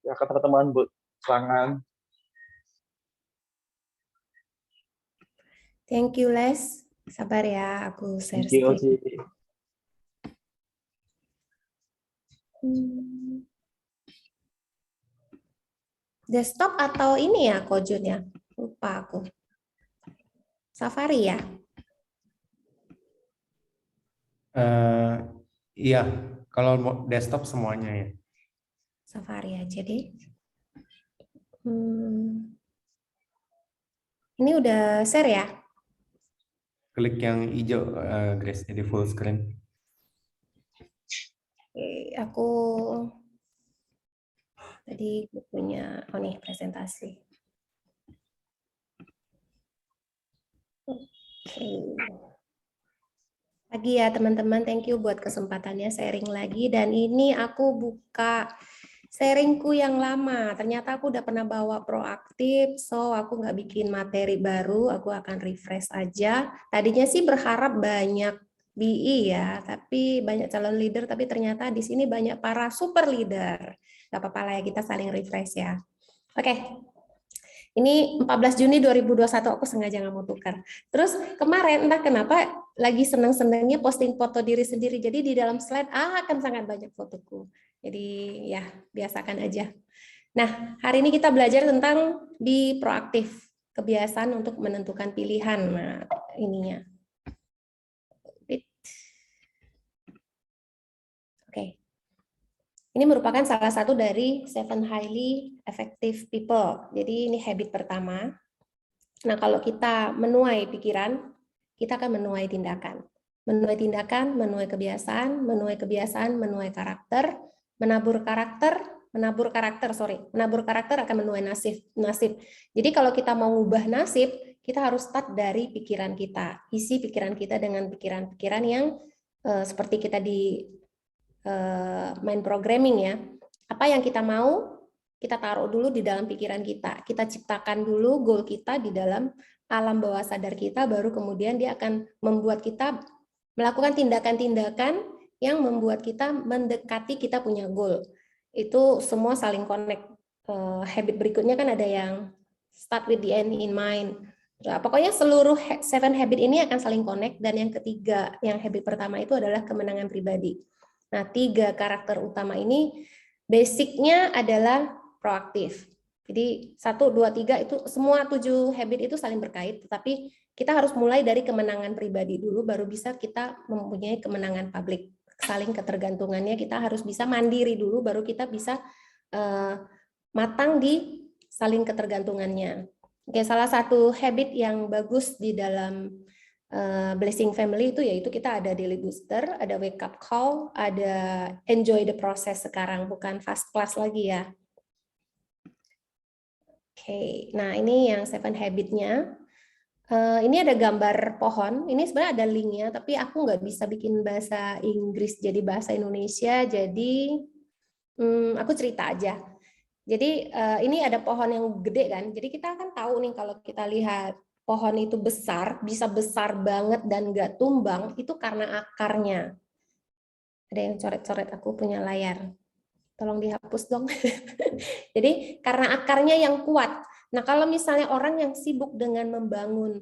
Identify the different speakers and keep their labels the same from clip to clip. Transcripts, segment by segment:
Speaker 1: Silakan teman-teman buat serangan.
Speaker 2: Thank you, Les. Sabar ya, aku share
Speaker 1: Thank you,
Speaker 2: screen.
Speaker 1: Oci.
Speaker 2: Desktop atau ini ya, Kojun ya? Lupa aku. Safari ya?
Speaker 3: Iya, kalau desktop semuanya ya.
Speaker 2: Safari aja deh. Ini udah share ya?
Speaker 3: Klik yang hijau, Grace, jadi full screen.
Speaker 2: Oke, aku tadi punya, oh nih presentasi. Oke. Lagi ya teman-teman, thank you buat kesempatannya sharing lagi. Dan ini aku buka sharingku yang lama. Ternyata aku udah pernah bawa proaktif, so aku nggak bikin materi baru, aku akan refresh aja. Tadinya sih berharap banyak BI ya, tapi banyak calon leader, tapi ternyata di sini banyak para super leader. Gak apa-apa lah ya, kita saling refresh ya. Oke. Ini 14 Juni 2021 aku sengaja nggak mau tukar. Terus kemarin entah kenapa lagi seneng-senengnya posting foto diri sendiri. Jadi di dalam slide akan sangat banyak fotoku. Jadi ya biasakan aja. Nah, hari ini kita belajar tentang be proaktif, kebiasaan untuk menentukan pilihan. Nah, ininya. Oke. Ini merupakan salah satu dari 7 highly effective people. Jadi ini habit pertama. Nah, kalau kita menuai pikiran, kita akan menuai tindakan. Menuai tindakan, menuai kebiasaan, menuai karakter, menabur karakter akan menuai nasib. Jadi kalau kita mau ngubah nasib, kita harus start dari pikiran kita. Isi pikiran kita dengan pikiran-pikiran yang seperti kita di main programming ya. Apa yang kita mau, kita taruh dulu di dalam pikiran kita. Kita ciptakan dulu goal kita di dalam alam bawah sadar kita, baru kemudian dia akan membuat kita melakukan tindakan-tindakan yang membuat kita mendekati kita punya goal. Itu semua saling connect. Habit berikutnya kan ada yang start with the end in mind. Nah, pokoknya seluruh 7 habit ini akan saling connect, dan yang ketiga, yang habit pertama itu adalah kemenangan pribadi. Nah, 3 karakter utama ini basicnya adalah proaktif. Jadi 1, 2, 3 itu semua 7 habit itu saling berkait, tetapi kita harus mulai dari kemenangan pribadi dulu, baru bisa kita mempunyai kemenangan publik. Saling ketergantungannya kita harus bisa mandiri dulu, baru kita bisa matang di saling ketergantungannya. Oke, salah satu habit yang bagus di dalam Blessing Family itu yaitu kita ada daily booster, ada wake up call, ada enjoy the process sekarang, bukan fast class lagi ya. Oke, nah ini yang 7 habit-nya. Ini ada gambar pohon, ini sebenarnya ada linknya, tapi aku nggak bisa bikin bahasa Inggris jadi bahasa Indonesia, jadi aku cerita aja. Jadi ini ada pohon yang gede kan, jadi kita kan tahu nih kalau kita lihat pohon itu besar, bisa besar banget dan nggak tumbang, itu karena akarnya. Ada yang coret-coret aku punya layar. Tolong dihapus dong. Jadi karena akarnya yang kuat. Nah, kalau misalnya orang yang sibuk dengan membangun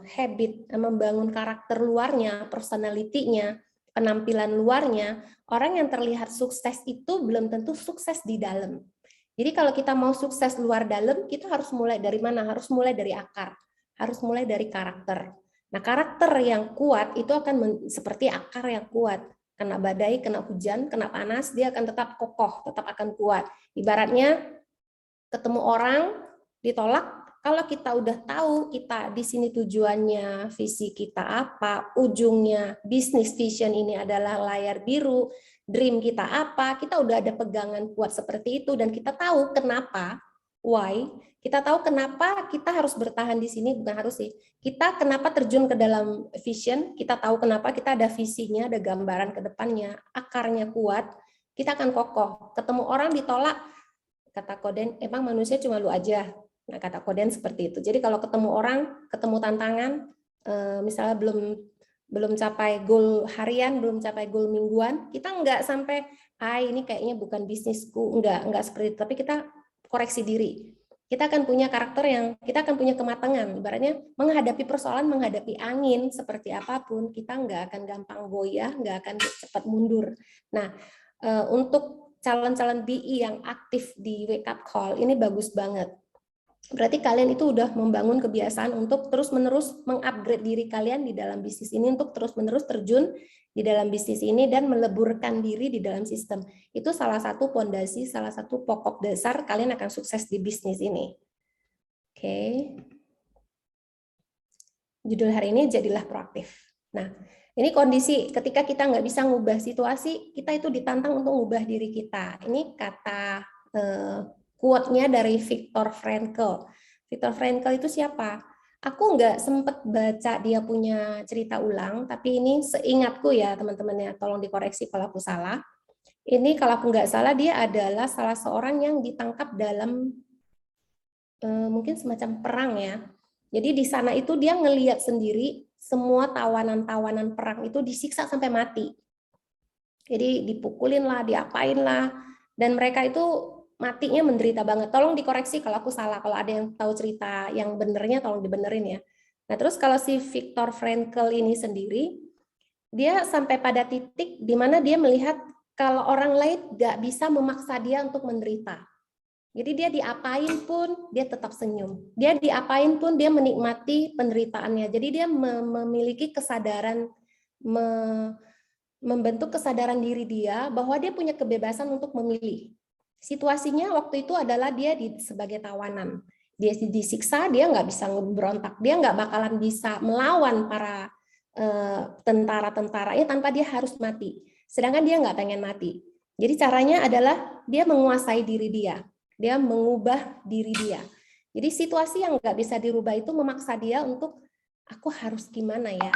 Speaker 2: habit, membangun karakter luarnya, personality-nya, penampilan luarnya, orang yang terlihat sukses itu belum tentu sukses di dalam. Jadi kalau kita mau sukses luar dalam, kita harus mulai dari mana? Harus mulai dari akar, harus mulai dari karakter. Nah, karakter yang kuat itu akan seperti akar yang kuat. Kena badai, kena hujan, kena panas, dia akan tetap kokoh, tetap akan kuat. Ibaratnya ketemu orang, ditolak, kalau kita udah tahu kita di sini tujuannya, visi kita apa, ujungnya bisnis vision ini adalah layar biru, dream kita apa, kita udah ada pegangan kuat seperti itu, dan kita tahu kenapa, why, kita tahu kenapa kita harus bertahan di sini, bukan harus sih, kita kenapa terjun ke dalam vision, kita tahu kenapa, kita ada visinya, ada gambaran ke depannya, akarnya kuat, kita akan kokoh. Ketemu orang ditolak, kata Koden, emang manusia cuma lu aja. Nah, kata Koden seperti itu. Jadi kalau ketemu orang, ketemu tantangan, misalnya belum capai goal harian, belum capai goal mingguan, kita nggak sampai ini kayaknya bukan bisnisku, enggak seperti itu, tapi kita koreksi diri. Kita akan punya karakter kita akan punya kematangan, ibaratnya menghadapi persoalan, menghadapi angin seperti apapun, kita enggak akan gampang goyah, enggak akan cepat mundur. Nah, untuk calon-calon BI yang aktif di Wake Up Call, ini bagus banget. Berarti kalian itu udah membangun kebiasaan untuk terus-menerus mengupgrade diri kalian di dalam bisnis ini, untuk terus-menerus terjun di dalam bisnis ini dan meleburkan diri di dalam sistem. Itu salah satu pondasi, salah satu pokok dasar kalian akan sukses di bisnis ini. Oke. Judul hari ini jadilah proaktif. Nah, ini kondisi ketika kita nggak bisa ngubah situasi, kita itu ditantang untuk ngubah diri kita. Ini kata quote-nya dari Viktor Frankl. Viktor Frankl itu siapa? Aku nggak sempat baca dia punya cerita ulang, tapi ini seingatku ya teman-teman ya, tolong dikoreksi kalau aku salah. Ini kalau aku nggak salah dia adalah salah seorang yang ditangkap dalam mungkin semacam perang ya. Jadi di sana itu dia ngelihat sendiri semua tawanan-tawanan perang itu disiksa sampai mati. Jadi dipukulin lah, diapain lah, dan mereka itu matinya menderita banget. Tolong dikoreksi kalau aku salah, kalau ada yang tahu cerita yang benernya tolong dibenerin ya. Nah terus kalau si Viktor Frankl ini sendiri, dia sampai pada titik di mana dia melihat kalau orang lain nggak bisa memaksa dia untuk menderita. Jadi dia diapain pun dia tetap senyum. Dia diapain pun dia menikmati penderitaannya. Jadi dia memiliki kesadaran, membentuk kesadaran diri dia bahwa dia punya kebebasan untuk memilih. Situasinya waktu itu adalah dia sebagai tawanan. Dia disiksa, dia nggak bisa berontak, dia nggak bakalan bisa melawan para tentara-tentaranya tanpa dia harus mati. Sedangkan dia nggak pengen mati. Jadi caranya adalah dia menguasai diri dia. Dia mengubah diri dia. Jadi situasi yang nggak bisa dirubah itu memaksa dia untuk aku harus gimana ya.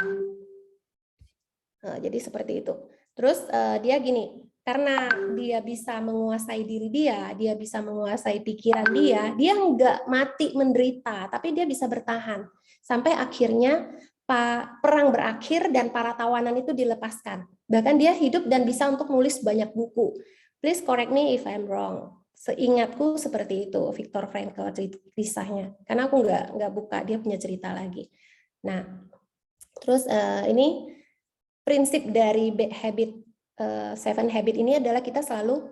Speaker 2: Nah, jadi seperti itu. Terus dia gini, karena dia bisa menguasai diri dia bisa menguasai pikiran dia nggak mati menderita, tapi dia bisa bertahan sampai akhirnya perang berakhir dan para tawanan itu dilepaskan. Bahkan dia hidup dan bisa untuk nulis banyak buku. Please correct me if I'm wrong. Seingatku seperti itu Viktor Frankl kisahnya, karena aku nggak buka dia punya cerita lagi. Nah, terus ini prinsip dari Seven Habit ini adalah kita selalu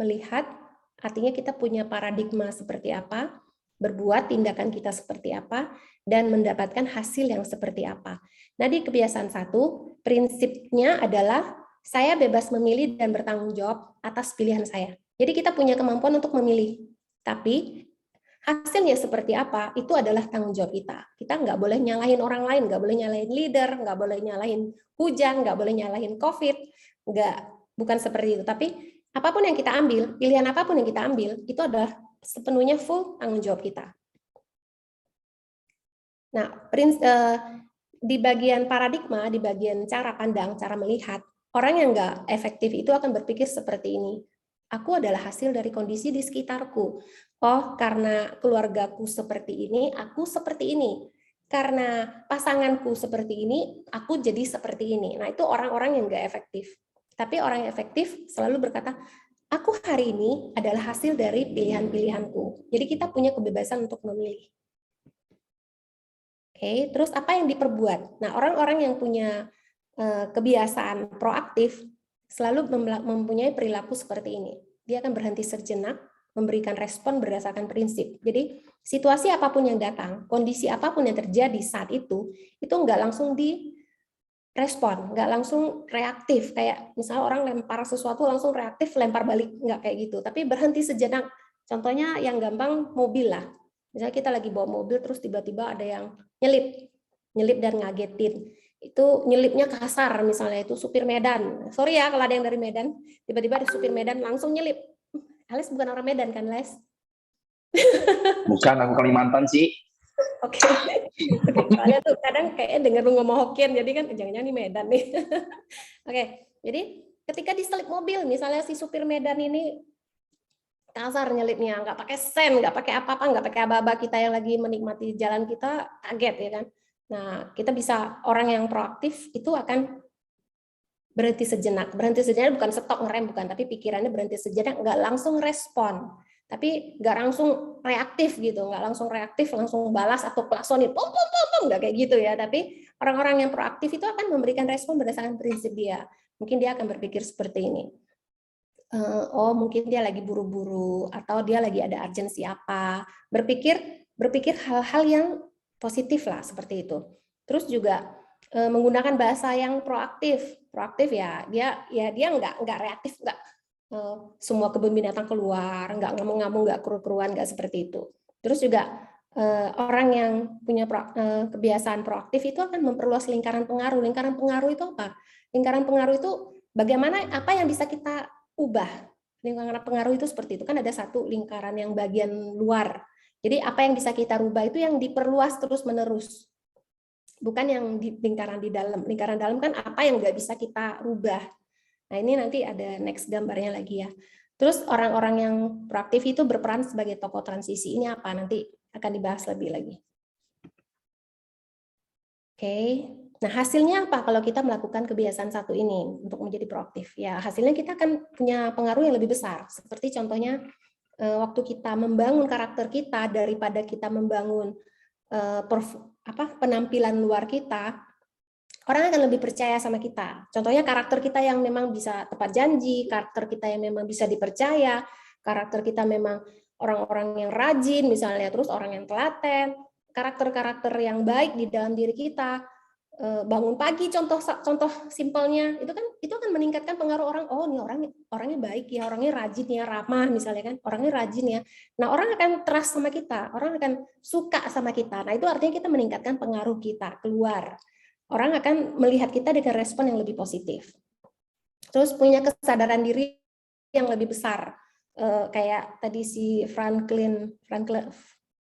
Speaker 2: melihat, artinya kita punya paradigma seperti apa, berbuat tindakan kita seperti apa, dan mendapatkan hasil yang seperti apa. Nah, di kebiasaan 1, prinsipnya adalah saya bebas memilih dan bertanggung jawab atas pilihan saya. Jadi kita punya kemampuan untuk memilih, tapi hasilnya seperti apa, itu adalah tanggung jawab kita. Kita nggak boleh nyalahin orang lain, nggak boleh nyalahin leader, nggak boleh nyalahin hujan, nggak boleh nyalahin COVID, bukan seperti itu. Tapi apapun yang kita ambil, pilihan apapun yang kita ambil, itu adalah sepenuhnya full tanggung jawab kita. Nah, di bagian paradigma, di bagian cara pandang, cara melihat, orang yang nggak efektif itu akan berpikir seperti ini. Aku adalah hasil dari kondisi di sekitarku. Oh, karena keluargaku seperti ini, aku seperti ini. Karena pasanganku seperti ini, aku jadi seperti ini. Nah, itu orang-orang yang nggak efektif. Tapi orang yang efektif selalu berkata, aku hari ini adalah hasil dari pilihan-pilihanku. Jadi kita punya kebebasan untuk memilih. Oke, terus apa yang diperbuat? Nah, orang-orang yang punya kebiasaan proaktif selalu mempunyai perilaku seperti ini. Dia akan berhenti sejenak, memberikan respon berdasarkan prinsip. Jadi, situasi apapun yang datang, kondisi apapun yang terjadi saat itu nggak langsung direspon, nggak langsung reaktif. Kayak misalnya orang lempar sesuatu langsung reaktif, lempar balik, nggak kayak gitu. Tapi berhenti sejenak. Contohnya yang gampang, mobil lah. Misalnya kita lagi bawa mobil, terus tiba-tiba ada yang nyelip dan ngagetin. Itu nyelipnya kasar, misalnya itu supir Medan. Sorry ya kalau ada yang dari Medan, tiba-tiba ada supir Medan langsung nyelip. Ales bukan orang Medan kan, Les?
Speaker 1: Bukan, aku Kalimantan sih.
Speaker 2: Oke. Soalnya tuh kadang kayak dengar ngomong Hokkien, jadi kan jangan-jangan di Medan nih. Oke, jadi ketika diselip mobil, misalnya si supir Medan ini kasar nyelipnya, nggak pakai sen, nggak pakai apa-apa, nggak pakai aba-aba, kita yang lagi menikmati jalan kita kaget ya kan. Nah, kita bisa, orang yang proaktif itu akan berhenti sejenak. Berhenti sejenak bukan stop ngerem, bukan, tapi pikirannya berhenti sejenak, nggak langsung respon, tapi nggak langsung reaktif gitu, nggak langsung reaktif, langsung balas atau klasonin, pom pom pom pom, nggak kayak gitu ya. Tapi orang-orang yang proaktif itu akan memberikan respon berdasarkan prinsip dia. Mungkin dia akan berpikir seperti ini. Oh mungkin dia lagi buru-buru atau dia lagi ada urgensi apa. Berpikir hal-hal yang positif lah seperti itu. Terus juga menggunakan bahasa yang proaktif. Proaktif ya dia nggak reaktif, nggak semua kebun binatang keluar, nggak ngamuk-ngamuk, nggak keru-keruan, nggak seperti itu. Terus juga orang yang punya kebiasaan proaktif itu akan memperluas lingkaran pengaruh. Lingkaran pengaruh itu apa? Lingkaran pengaruh itu bagaimana, apa yang bisa kita ubah. Lingkaran pengaruh itu seperti itu, kan ada satu lingkaran yang bagian luar. Jadi apa yang bisa kita rubah itu yang diperluas terus-menerus. Bukan yang di lingkaran di dalam. Lingkaran dalam kan apa yang nggak bisa kita rubah. Nah ini nanti ada next gambarnya lagi ya. Terus orang-orang yang proaktif itu berperan sebagai tokoh transisi. Ini apa? Nanti akan dibahas lebih lagi. Oke. Nah hasilnya apa kalau kita melakukan kebiasaan satu ini untuk menjadi proaktif? Ya hasilnya kita akan punya pengaruh yang lebih besar. Seperti contohnya waktu kita membangun karakter kita daripada kita membangun penampilan luar kita, orang akan lebih percaya sama kita. Contohnya karakter kita yang memang bisa tepat janji, karakter kita yang memang bisa dipercaya, karakter kita memang orang-orang yang rajin misalnya, terus orang yang telaten, karakter-karakter yang baik di dalam diri kita, bangun pagi contoh simpelnya, itu akan meningkatkan pengaruh orang. Oh ini orangnya baik ya, orangnya rajin ya, ramah misalnya kan, orangnya rajin ya. Nah orang akan trust sama kita, orang akan suka sama kita. Nah itu artinya kita meningkatkan pengaruh kita keluar. Orang akan melihat kita dengan respon yang lebih positif. Terus punya kesadaran diri yang lebih besar. Kayak tadi si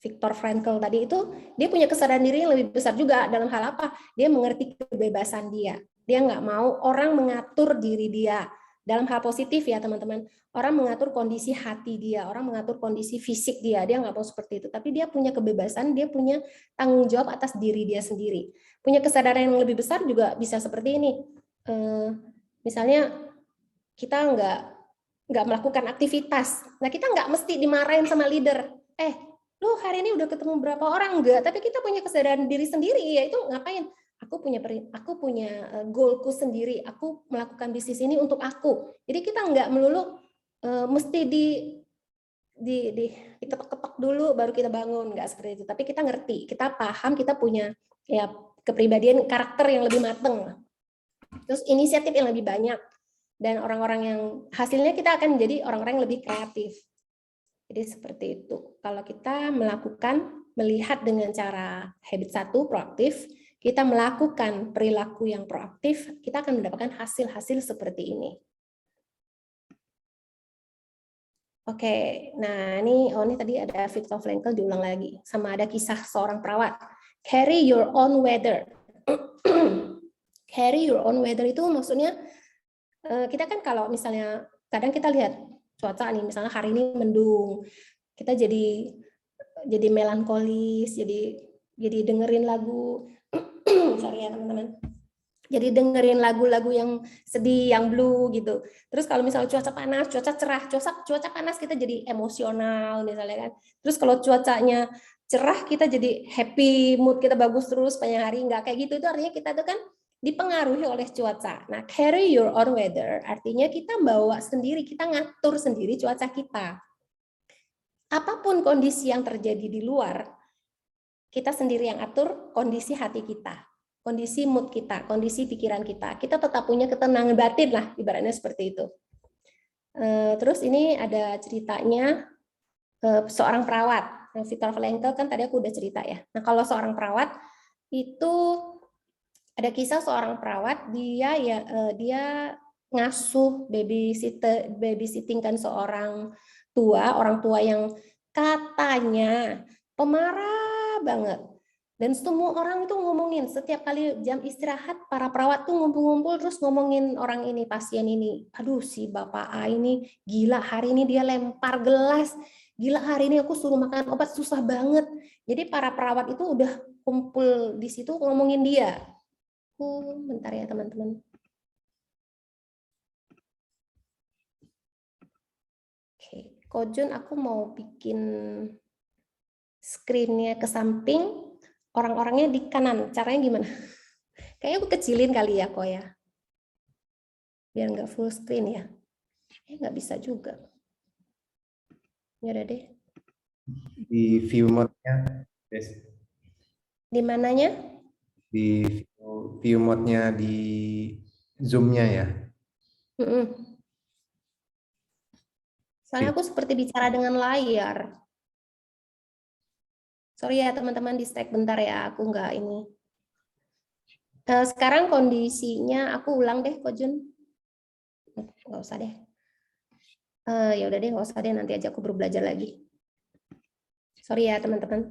Speaker 2: Viktor Frankl tadi itu, dia punya kesadaran diri yang lebih besar juga dalam hal apa? Dia mengerti kebebasan dia. Dia nggak mau orang mengatur diri dia. Dalam hal positif ya teman-teman. Orang mengatur kondisi hati dia, orang mengatur kondisi fisik dia. Dia nggak mau seperti itu. Tapi dia punya kebebasan, dia punya tanggung jawab atas diri dia sendiri. Punya kesadaran yang lebih besar juga bisa seperti ini. Misalnya kita nggak melakukan aktivitas. Nah kita nggak mesti dimarahin sama leader. Lu hari ini udah ketemu berapa orang enggak? Tapi kita punya kesadaran diri sendiri, yaitu ngapain? Aku punya goalku sendiri. Aku melakukan bisnis ini untuk aku. Jadi kita nggak melulu mesti diketok-ketok dulu baru kita bangun, nggak seperti itu. Tapi kita ngerti, kita paham, kita punya ya kepribadian karakter yang lebih mateng. Terus inisiatif yang lebih banyak. Dan orang-orang yang hasilnya kita akan jadi orang-orang yang lebih kreatif. Jadi seperti itu. Kalau kita melihat dengan cara habit 1 proaktif, kita melakukan perilaku yang proaktif, kita akan mendapatkan hasil-hasil seperti ini. Oke, nah ini tadi ada Viktor Frankl diulang lagi, sama ada kisah seorang perawat. Carry your own weather. Carry your own weather itu maksudnya kita kan kalau misalnya kadang kita lihat cuaca nih, misalnya hari ini mendung, kita jadi melankolis, jadi dengerin lagu, sorry ya teman-teman, jadi dengerin lagu-lagu yang sedih, yang blue gitu. Terus kalau misalnya cuaca panas, cuaca cerah, cuaca panas kita jadi emosional misalnya kan. Terus kalau cuacanya cerah kita jadi happy, mood kita bagus terus sepanjang hari, nggak kayak gitu. Itu artinya kita tuh kan dipengaruhi oleh cuaca. Nah, carry your own weather artinya kita bawa sendiri, kita ngatur sendiri cuaca kita. Apapun kondisi yang terjadi di luar, kita sendiri yang atur kondisi hati kita, kondisi mood kita, kondisi pikiran kita. Kita tetap punya ketenangan batin lah, ibaratnya seperti itu. Terus ini ada ceritanya seorang perawat. Viktor Frankl kan tadi aku udah cerita ya. Nah, kalau seorang perawat itu ada kisah seorang perawat, dia ngasuh babysitting kan seorang orang tua yang katanya pemarah banget. Dan semua orang itu ngomongin, setiap kali jam istirahat para perawat tuh ngumpul-ngumpul terus ngomongin orang ini, pasien ini. Aduh si Bapak A ini gila, hari ini dia lempar gelas. Gila, hari ini aku suruh makan obat susah banget. Jadi para perawat itu udah kumpul di situ ngomongin dia. Bentar ya teman-teman. Kojun, aku mau bikin screen-nya ke samping, orang-orangnya di kanan. Caranya gimana? Kayaknya aku kecilin kali ya, Ko ya. Biar nggak full screen ya. Nggak bisa juga. Ya udah deh.
Speaker 3: Di view mode-nya, Grace.
Speaker 2: Di mananya?
Speaker 3: Di view mode-nya di Zoom-nya ya.
Speaker 2: Soalnya aku seperti bicara dengan layar. Sorry ya teman-teman, distract bentar ya. Aku nggak ini. Sekarang kondisinya, aku ulang deh, Kojun. Nggak usah deh. Ya udah deh, nggak usah deh. Nanti aja aku baru belajar lagi. Sorry ya teman-teman.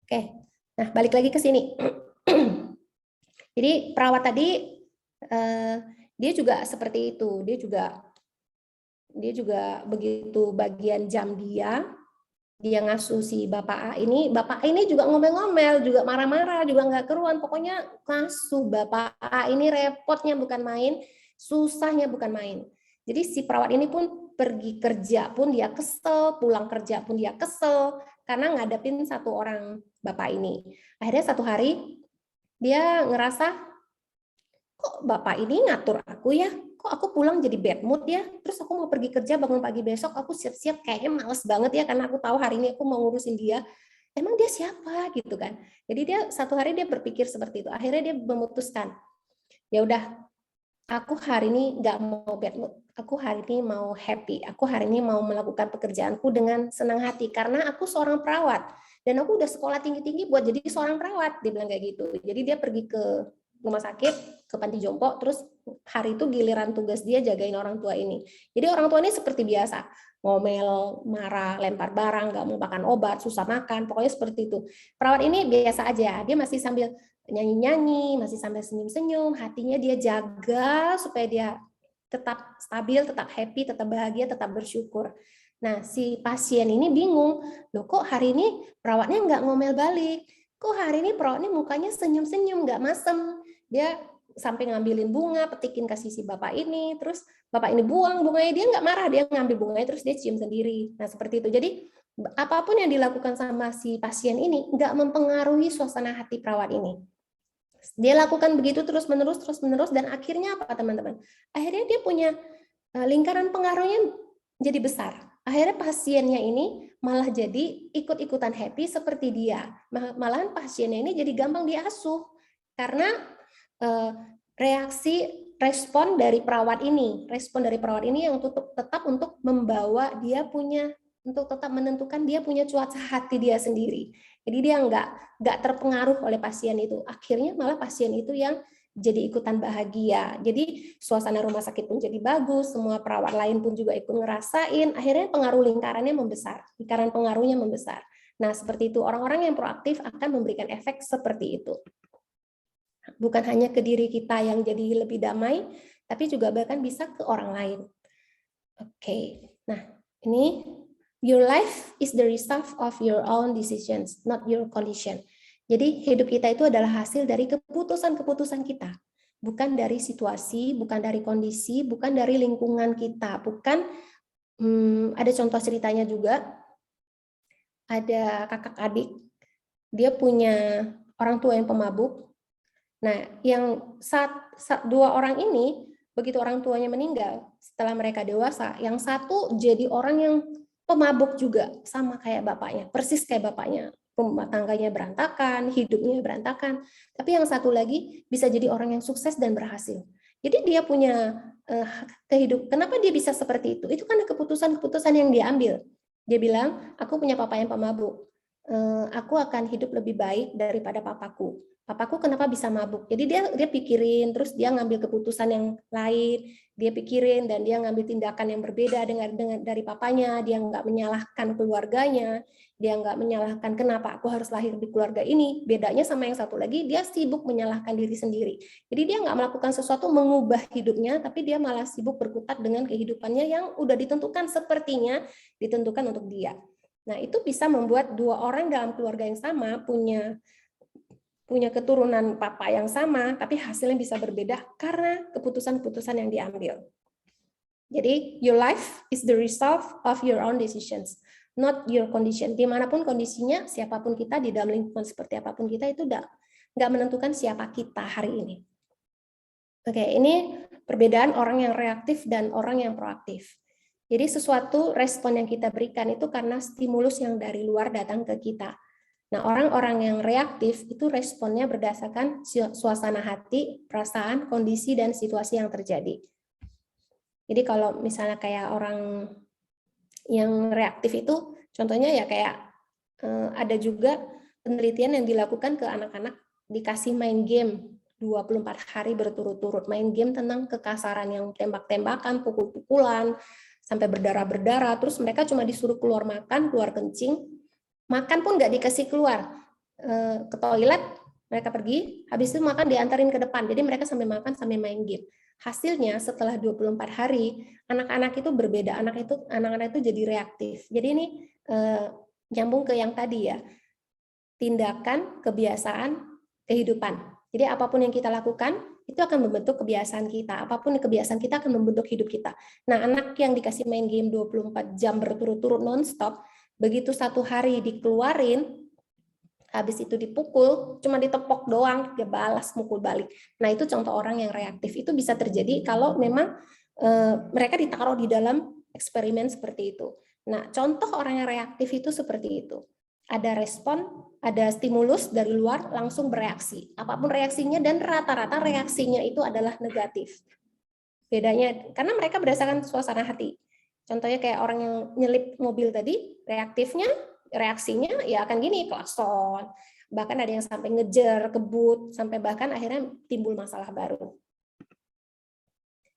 Speaker 2: Oke, nah balik lagi ke sini. Jadi perawat tadi dia juga seperti itu. Dia juga begitu bagian jam dia ngasuh si Bapak A ini. Bapak A ini juga ngomel-ngomel, juga marah-marah, juga nggak keruan. Pokoknya ngasuh Bapak A ini repotnya bukan main, susahnya bukan main. Jadi si perawat ini pun pergi kerja pun dia kesel, pulang kerja pun dia kesel, karena ngadepin satu orang Bapak ini. Akhirnya satu hari dia ngerasa, kok Bapak ini ngatur aku ya? Kok aku pulang jadi bad mood ya? Terus aku mau pergi kerja bangun pagi besok, aku siap-siap kayaknya males banget ya, karena aku tahu hari ini aku mau ngurusin dia. Emang dia siapa gitu kan? Jadi dia satu hari dia berpikir seperti itu. Akhirnya dia memutuskan, ya udah, aku hari ini nggak mau bad mood. Aku hari ini mau happy. Aku hari ini mau melakukan pekerjaanku dengan senang hati karena aku seorang perawat dan aku udah sekolah tinggi-tinggi buat jadi seorang perawat. Dia bilang kayak gitu. Jadi dia pergi ke rumah sakit, ke panti jompo, terus hari itu giliran tugas dia jagain orang tua ini. Jadi orang tua ini seperti biasa, ngomel, marah, lempar barang, nggak mau makan obat, susah makan, pokoknya seperti itu. Perawat ini biasa aja, dia masih sambil nyanyi-nyanyi, masih sambil senyum-senyum, hatinya dia jaga supaya dia tetap stabil, tetap happy, tetap bahagia, tetap bersyukur. Nah, si pasien ini bingung, loh kok hari ini perawatnya nggak ngomel balik? Kok hari ini perawatnya mukanya senyum-senyum, nggak masem? Dia sampai ngambilin bunga, petikin kasih si bapak ini, terus bapak ini buang bunganya, dia nggak marah, dia ngambil bunganya terus dia cium sendiri. Nah, seperti itu. Jadi apapun yang dilakukan sama si pasien ini nggak mempengaruhi suasana hati perawat ini. Dia lakukan begitu terus-menerus, dan akhirnya apa teman-teman? Akhirnya dia punya lingkaran pengaruhnya jadi besar. Akhirnya pasiennya ini malah jadi ikut-ikutan happy seperti dia. Malahan pasiennya ini jadi gampang diasuh karena respon dari perawat ini yang tetap untuk membawa dia punya, untuk tetap menentukan dia punya cuaca hati dia sendiri. Jadi dia nggak terpengaruh oleh pasien itu. Akhirnya malah pasien itu yang jadi ikutan bahagia. Jadi suasana rumah sakit pun jadi bagus, semua perawat lain pun juga ikut ngerasain. Akhirnya pengaruh lingkarannya membesar, lingkaran pengaruhnya membesar. Nah, seperti itu, orang-orang yang proaktif akan memberikan efek seperti itu. Bukan hanya ke diri kita yang jadi lebih damai, tapi juga bahkan bisa ke orang lain. Oke, nah ini your life is the result of your own decisions, not your condition. Jadi hidup kita itu adalah hasil dari keputusan-keputusan kita, bukan dari situasi, bukan dari kondisi, bukan dari lingkungan kita, bukan. Ada contoh ceritanya juga, ada kakak adik, dia punya orang tua yang pemabuk. Nah, yang dua orang ini, begitu orang tuanya meninggal, setelah mereka dewasa, yang satu jadi orang yang pemabuk juga, sama kayak bapaknya, persis kayak bapaknya. Rumah tangganya berantakan, hidupnya berantakan. Tapi yang satu lagi bisa jadi orang yang sukses dan berhasil. Jadi dia punya kehidupan. Kenapa dia bisa seperti itu? Itu karena keputusan-keputusan yang dia ambil. Dia bilang, aku punya papa yang pemabuk. Aku akan hidup lebih baik daripada papaku. Papaku kenapa bisa mabuk? Jadi dia pikirin, terus dia ngambil keputusan yang lain, dia pikirin dan dia ngambil tindakan yang berbeda dengan dari papanya. Dia nggak menyalahkan keluarganya, dia nggak menyalahkan kenapa aku harus lahir di keluarga ini. Bedanya sama yang satu lagi, dia sibuk menyalahkan diri sendiri. Jadi dia nggak melakukan sesuatu mengubah hidupnya, tapi dia malah sibuk berkutat dengan kehidupannya yang udah ditentukan, sepertinya ditentukan untuk dia. Nah, itu bisa membuat dua orang dalam keluarga yang sama punya punya keturunan papa yang sama, tapi hasilnya bisa berbeda karena keputusan-keputusan yang diambil. Jadi, your life is the result of your own decisions, not your condition. Dimanapun kondisinya, siapapun kita, di dalam lingkungan seperti apapun kita, itu nggak menentukan siapa kita hari ini. Oke, ini perbedaan orang yang reaktif dan orang yang proaktif. Jadi sesuatu respon yang kita berikan itu karena stimulus yang dari luar datang ke kita. Nah, orang-orang yang reaktif itu responnya berdasarkan suasana hati, perasaan, kondisi, dan situasi yang terjadi. Jadi kalau misalnya kayak orang yang reaktif itu, contohnya ya kayak ada juga penelitian yang dilakukan ke anak-anak, dikasih main game 24 hari berturut-turut, main game tentang kekasaran yang tembak-tembakan, pukul-pukulan, sampai berdarah-berdarah, terus mereka cuma disuruh keluar makan, keluar kencing, makan pun nggak dikasih keluar, ke toilet, mereka pergi, habis itu makan diantarin ke depan, jadi mereka sambil makan sambil main game. Hasilnya setelah 24 hari, anak-anak itu berbeda, anak-anak itu jadi reaktif. Jadi ini nyambung ke yang tadi ya, tindakan, kebiasaan, kehidupan. Jadi apapun yang kita lakukan, itu akan membentuk kebiasaan kita. Apapun kebiasaan kita akan membentuk hidup kita. Nah, anak yang dikasih main game 24 jam berturut-turut non-stop, begitu satu hari dikeluarin, habis itu dipukul, cuma ditepok doang, dia balas, mukul balik. Nah, itu contoh orang yang reaktif. Itu bisa terjadi kalau memang mereka ditaruh di dalam eksperimen seperti itu. Nah, contoh orang yang reaktif itu seperti itu. Ada respon, ada stimulus dari luar, langsung bereaksi. Apapun reaksinya, dan rata-rata reaksinya itu adalah negatif. Bedanya, karena mereka berdasarkan suasana hati. Contohnya kayak orang yang nyelip mobil tadi, reaksinya ya akan gini, klakson. Bahkan ada yang sampai ngejar, kebut, sampai bahkan akhirnya timbul masalah baru.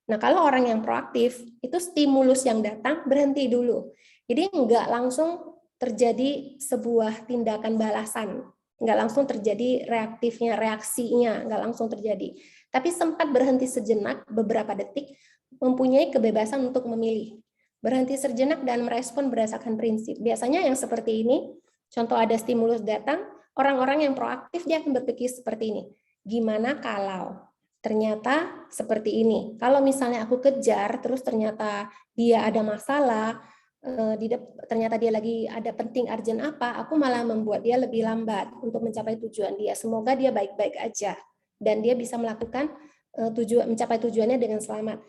Speaker 2: Nah, kalau orang yang proaktif, itu stimulus yang datang berhenti dulu. Jadi nggak langsung terjadi sebuah tindakan balasan, nggak langsung terjadi reaksinya, nggak langsung terjadi. Tapi sempat berhenti sejenak, beberapa detik, mempunyai kebebasan untuk memilih. Berhenti sejenak dan merespon berdasarkan prinsip. Biasanya yang seperti ini, contoh ada stimulus datang, orang-orang yang proaktif dia akan berpikir seperti ini. Gimana kalau ternyata seperti ini? Kalau misalnya aku kejar, terus ternyata dia ada masalah, ternyata dia lagi ada penting urgent apa, aku malah membuat dia lebih lambat untuk mencapai tujuan dia. Semoga dia baik-baik aja dan dia bisa melakukan mencapai tujuannya dengan selamat.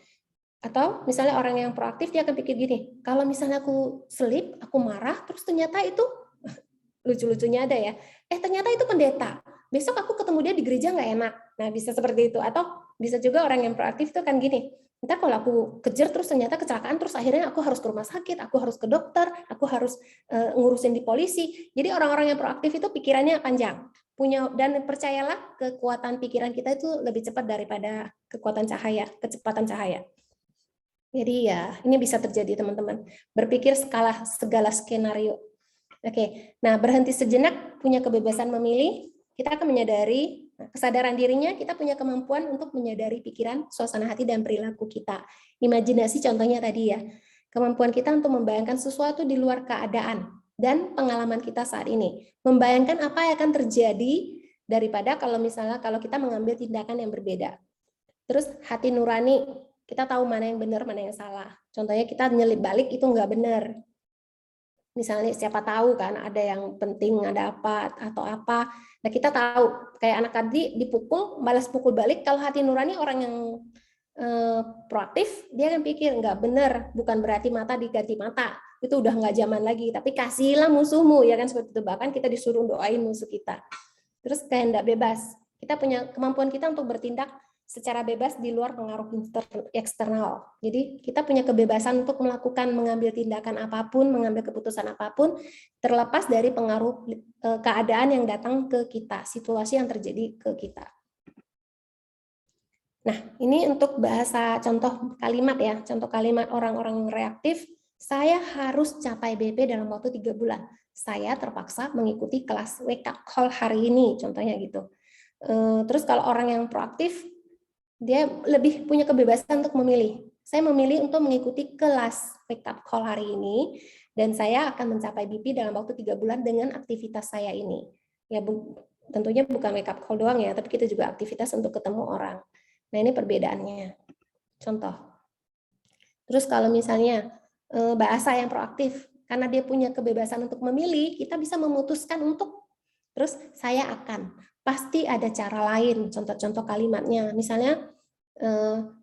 Speaker 2: Atau misalnya orang yang proaktif dia akan pikir gini, kalau misalnya aku selip, aku marah, terus ternyata itu lucu-lucunya ada ya, ternyata itu pendeta, besok aku ketemu dia di gereja nggak enak. Nah, bisa seperti itu. Atau bisa juga orang yang proaktif itu kan gini, ntar kalau aku kejar terus ternyata kecelakaan, terus akhirnya aku harus ke rumah sakit, aku harus ke dokter, aku harus ngurusin di polisi. Jadi orang-orang yang proaktif itu pikirannya panjang, dan percayalah kekuatan pikiran kita itu lebih cepat daripada kecepatan cahaya. Jadi ya ini bisa terjadi teman-teman, berpikir segala skenario. Oke, nah berhenti sejenak, punya kebebasan memilih, kita akan menyadari kesadaran dirinya, kita punya kemampuan untuk menyadari pikiran, suasana hati, dan perilaku kita. Imajinasi contohnya tadi ya, kemampuan kita untuk membayangkan sesuatu di luar keadaan dan pengalaman kita saat ini. Membayangkan apa yang akan terjadi daripada kalau kita mengambil tindakan yang berbeda. Terus hati nurani, kita tahu mana yang benar, mana yang salah. Contohnya kita nyelip balik itu nggak benar. Misalnya siapa tahu kan ada yang penting, ada apa atau apa. Nah, kita tahu kayak anak tadi dipukul, balas pukul balik. Kalau hati nurani orang yang proaktif, dia akan pikir nggak benar, bukan berarti mata diganti mata. Itu udah nggak zaman lagi, tapi kasihlah musuhmu, ya kan seperti itu. Bahkan kita disuruh doain musuh kita. Terus kehendak bebas. Kita punya kemampuan kita untuk bertindak secara bebas di luar pengaruh eksternal. Jadi kita punya kebebasan untuk mengambil tindakan apapun, mengambil keputusan apapun, terlepas dari pengaruh keadaan yang datang ke kita, situasi yang terjadi ke kita. Nah, ini untuk bahasa contoh kalimat ya, contoh kalimat orang-orang reaktif, saya harus capai BP dalam waktu 3 bulan. Saya terpaksa mengikuti kelas wake up call hari ini, contohnya gitu. Terus kalau orang yang proaktif, dia lebih punya kebebasan untuk memilih. Saya memilih untuk mengikuti kelas wake up call hari ini, dan saya akan mencapai BP dalam waktu 3 bulan dengan aktivitas saya ini. Ya, tentunya bukan wake up call doang ya, tapi kita juga aktivitas untuk ketemu orang. Nah, ini perbedaannya. Contoh. Terus kalau misalnya bahasa yang proaktif, karena dia punya kebebasan untuk memilih, kita bisa memutuskan untuk, terus saya akan, pasti ada cara lain, contoh-contoh kalimatnya. Misalnya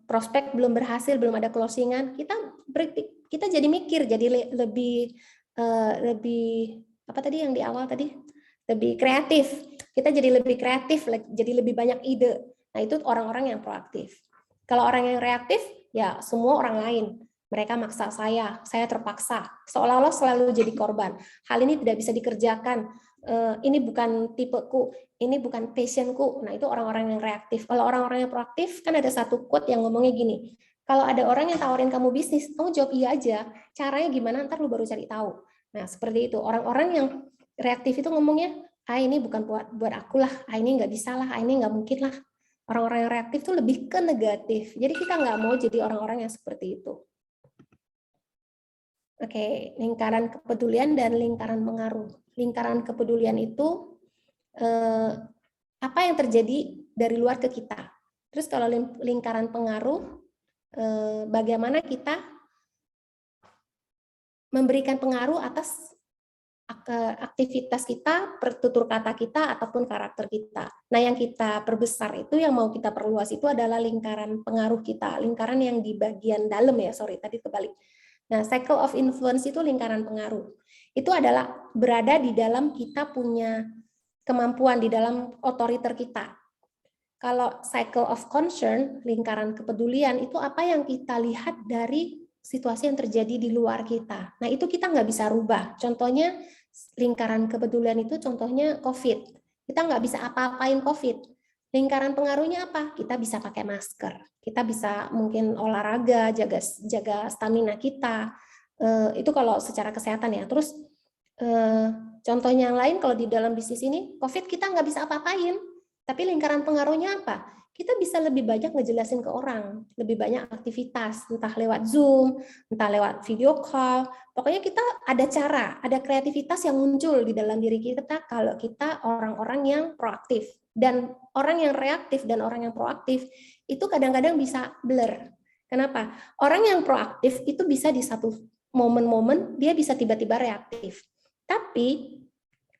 Speaker 2: prospek belum berhasil, belum ada closingan, kita jadi mikir, jadi lebih apa tadi yang di awal tadi, lebih kreatif. Kita jadi lebih kreatif, jadi lebih banyak ide. Nah, itu orang-orang yang proaktif. Kalau orang yang reaktif, ya semua orang lain. Mereka maksa saya terpaksa, seolah-olah selalu jadi korban. Hal ini tidak bisa dikerjakan, ini bukan tipeku, ini bukan passionku. Nah, itu orang-orang yang reaktif. Kalau orang-orang yang proaktif, kan ada satu quote yang ngomongnya gini, kalau ada orang yang tawarin kamu bisnis, kamu jawab iya aja, caranya gimana, ntar lu baru cari tahu. Nah, seperti itu. Orang-orang yang reaktif itu ngomongnya, ini bukan buat aku lah, ini nggak bisa lah, ini nggak mungkin lah. Orang-orang yang reaktif itu lebih ke negatif. Jadi kita nggak mau jadi orang-orang yang seperti itu. Oke, lingkaran kepedulian dan lingkaran pengaruh. Lingkaran kepedulian itu apa yang terjadi dari luar ke kita. Terus kalau lingkaran pengaruh, bagaimana kita memberikan pengaruh atas aktivitas kita, tutur kata kita, ataupun karakter kita. Nah, yang kita perbesar itu, yang mau kita perluas itu adalah lingkaran pengaruh kita, lingkaran yang di bagian dalam ya, tadi kebalik. Nah, cycle of influence itu lingkaran pengaruh. Itu adalah berada di dalam kita punya kemampuan, di dalam otoriter kita. Kalau cycle of concern, lingkaran kepedulian, itu apa yang kita lihat dari situasi yang terjadi di luar kita. Nah, itu kita nggak bisa rubah. Contohnya, lingkaran kepedulian itu contohnya COVID. Kita nggak bisa apa-apain COVID. Lingkaran pengaruhnya apa? Kita bisa pakai masker, kita bisa mungkin olahraga, jaga stamina kita. Itu kalau secara kesehatan ya. Terus contohnya yang lain, kalau di dalam bisnis ini, COVID kita nggak bisa apa-apain. Tapi lingkaran pengaruhnya apa? Kita bisa lebih banyak ngejelasin ke orang, lebih banyak aktivitas, entah lewat Zoom, entah lewat video call. Pokoknya kita ada cara, ada kreativitas yang muncul di dalam diri kita kalau kita orang-orang yang proaktif. Dan orang yang reaktif dan orang yang proaktif itu kadang-kadang bisa blur. Kenapa? Orang yang proaktif itu bisa di satu momen-momen dia bisa tiba-tiba reaktif. Tapi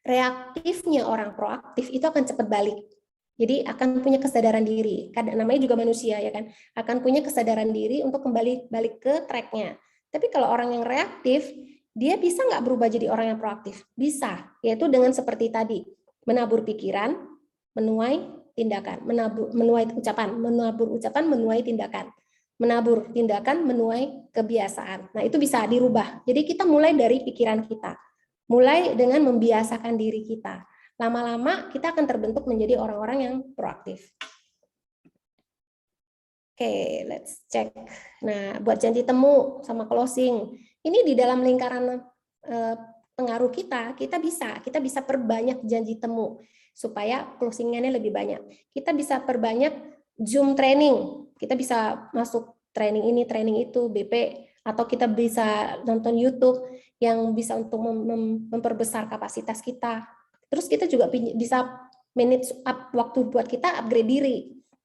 Speaker 2: reaktifnya orang proaktif itu akan cepat balik. Jadi akan punya kesadaran diri. Namanya juga manusia ya kan. Akan punya kesadaran diri untuk kembali balik ke tracknya. Tapi kalau orang yang reaktif, dia bisa nggak berubah jadi orang yang proaktif? Bisa, yaitu dengan seperti tadi, menabur pikiran, menuai tindakan, menuai ucapan, menuai tindakan, menabur tindakan, menuai kebiasaan. Nah, itu bisa dirubah. Jadi kita mulai dari pikiran kita, mulai dengan membiasakan diri kita. Lama-lama kita akan terbentuk menjadi orang-orang yang proaktif. Oke, let's check. Nah, buat janji temu sama closing, ini di dalam lingkaran pengaruh kita bisa perbanyak janji temu supaya closingannya lebih banyak. Kita bisa perbanyak Zoom training, kita bisa masuk training ini, training itu, BP, atau kita bisa nonton YouTube yang bisa untuk memperbesar kapasitas kita. Terus kita juga bisa manage waktu buat kita upgrade diri.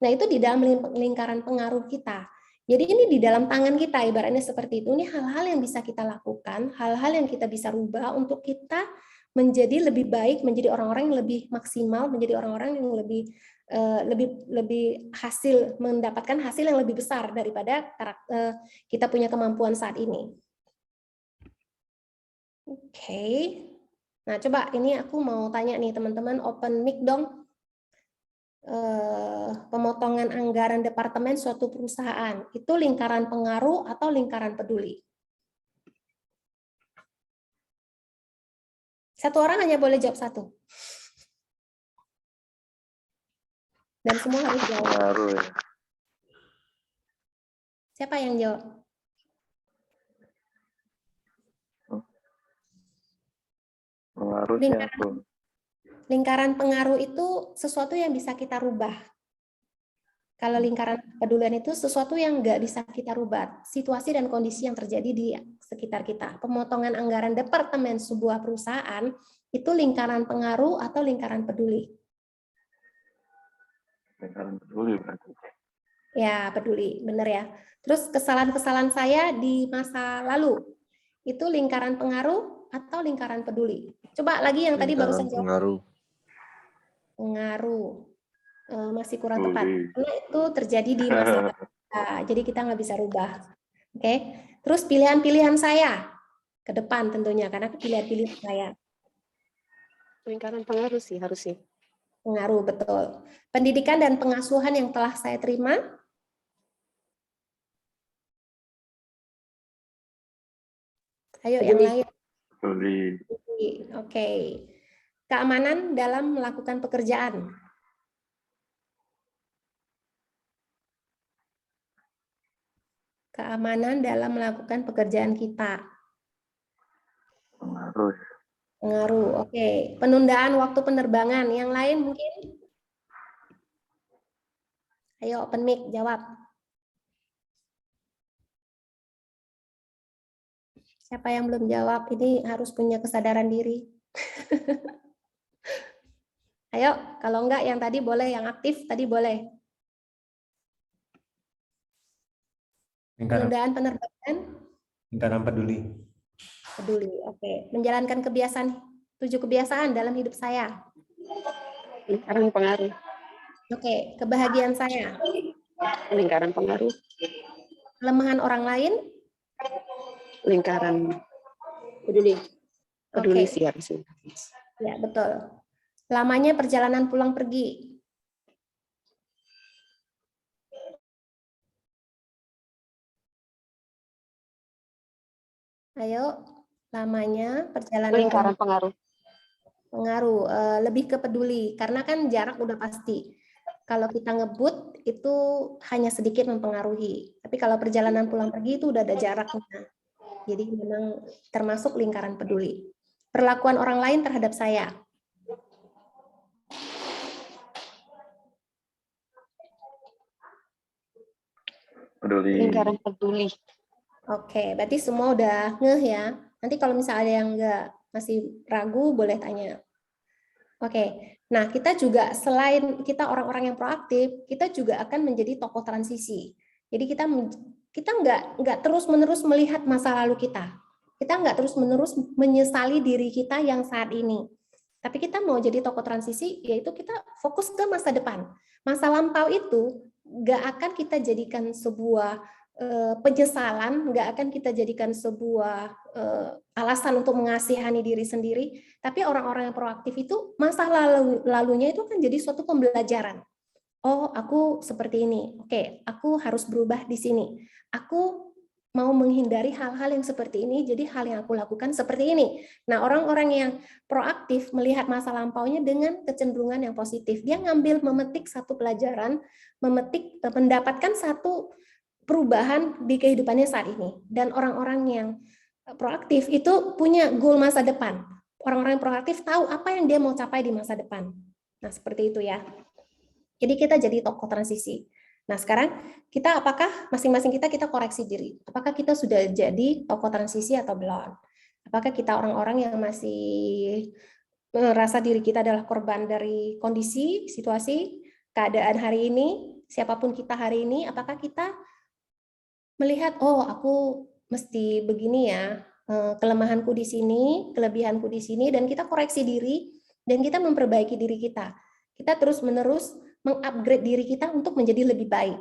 Speaker 2: Nah, itu di dalam lingkaran pengaruh kita. Jadi ini di dalam tangan kita, ibaratnya seperti itu. Ini hal-hal yang bisa kita lakukan, hal-hal yang kita bisa rubah untuk kita menjadi lebih baik, menjadi orang-orang yang lebih maksimal, menjadi orang-orang yang lebih mendapatkan hasil yang lebih besar daripada kita punya kemampuan saat ini. Oke. Nah, coba ini aku mau tanya nih teman-teman, open mic dong. Pemotongan anggaran departemen suatu perusahaan, itu lingkaran pengaruh atau lingkaran peduli? Satu orang hanya boleh jawab satu. Dan semua harus jawab.
Speaker 4: Pengaruh ya.
Speaker 2: Siapa yang jawab?
Speaker 4: Pengaruhnya aku.
Speaker 2: Lingkaran pengaruh itu sesuatu yang bisa kita rubah. Kalau lingkaran kepedulian itu sesuatu yang nggak bisa kita rubah, situasi dan kondisi yang terjadi di sekitar kita. Pemotongan anggaran departemen sebuah perusahaan itu lingkaran pengaruh atau lingkaran peduli?
Speaker 1: Lingkaran peduli berarti.
Speaker 2: Ya, peduli, benar ya. Terus kesalahan-kesalahan saya di masa lalu, itu lingkaran pengaruh atau lingkaran peduli? Coba lagi yang tadi barusan jawab.
Speaker 1: Pengaruh.
Speaker 2: Pengaruh. Masih kurang tepat.
Speaker 1: Peduli.
Speaker 2: Karena itu terjadi di masa lalu. Jadi kita nggak bisa rubah. Oke. Terus pilihan-pilihan saya ke depan tentunya, karena pilihan-pilihan saya.
Speaker 4: Lingkaran pengaruh sih harusnya.
Speaker 2: Pengaruh, betul. Pendidikan dan pengasuhan yang telah saya terima. Ayo yang
Speaker 4: Peduli.
Speaker 2: lain.
Speaker 1: Peduli.
Speaker 2: Oke. Keamanan dalam melakukan pekerjaan. Keamanan dalam melakukan pekerjaan kita.
Speaker 1: Pengaruh.
Speaker 2: Pengaruh. Oke. Penundaan waktu penerbangan. Yang lain mungkin? Ayo open mic jawab. Siapa yang belum jawab? Ini harus punya kesadaran diri. Ayo, kalau enggak yang tadi boleh, yang aktif tadi boleh. Penundaan penerbangan.
Speaker 3: Lingkaran peduli.
Speaker 2: Peduli. Oke. Menjalankan kebiasaan 7 kebiasaan dalam hidup saya.
Speaker 4: Lingkaran pengaruh.
Speaker 2: Oke. Kebahagiaan saya.
Speaker 4: Lingkaran pengaruh.
Speaker 2: Kelemahan orang lain.
Speaker 4: Lingkaran peduli. Peduli sih harusnya.
Speaker 2: Ya, betul. Lamanya perjalanan pulang pergi. Ayo, lamanya perjalanan
Speaker 4: Lingkaran pengaruh.
Speaker 2: pengaruh, lebih ke peduli, karena kan jarak udah pasti. Kalau kita ngebut itu hanya sedikit mempengaruhi, tapi kalau perjalanan pulang pergi itu udah ada jaraknya. Jadi memang termasuk lingkaran peduli. Perlakuan orang lain terhadap saya.
Speaker 1: Peduli.
Speaker 4: Lingkaran peduli.
Speaker 2: Oke, berarti semua udah ngeh ya. Nanti kalau misalnya ada yang masih ragu, boleh tanya. Oke, nah kita juga selain kita orang-orang yang proaktif, kita juga akan menjadi tokoh transisi. Jadi kita nggak terus-menerus melihat masa lalu kita. Kita nggak terus-menerus menyesali diri kita yang saat ini. Tapi kita mau jadi tokoh transisi, yaitu kita fokus ke masa depan. Masa lampau itu nggak akan kita jadikan sebuah penyesalan, nggak akan kita jadikan sebuah alasan untuk mengasihani diri sendiri, tapi orang-orang yang proaktif itu masa lalunya itu kan jadi suatu pembelajaran. Oh, aku seperti ini. Oke, aku harus berubah di sini. Aku mau menghindari hal-hal yang seperti ini, jadi hal yang aku lakukan seperti ini. Nah, orang-orang yang proaktif melihat masa lampaunya dengan kecenderungan yang positif. Dia memetik satu pelajaran, mendapatkan satu perubahan di kehidupannya saat ini. Dan orang-orang yang proaktif itu punya goal masa depan. Orang-orang yang proaktif tahu apa yang dia mau capai di masa depan. Nah, seperti itu ya. Jadi kita jadi tokoh transisi. Nah, sekarang kita apakah masing-masing kita koreksi diri. Apakah kita sudah jadi tokoh transisi atau belum? Apakah kita orang-orang yang masih merasa diri kita adalah korban dari kondisi, situasi, keadaan hari ini, siapapun kita hari ini, apakah kita melihat, oh aku mesti begini ya, kelemahanku di sini, kelebihanku di sini, dan kita koreksi diri, dan kita memperbaiki diri kita. Kita terus-menerus mengupgrade diri kita untuk menjadi lebih baik.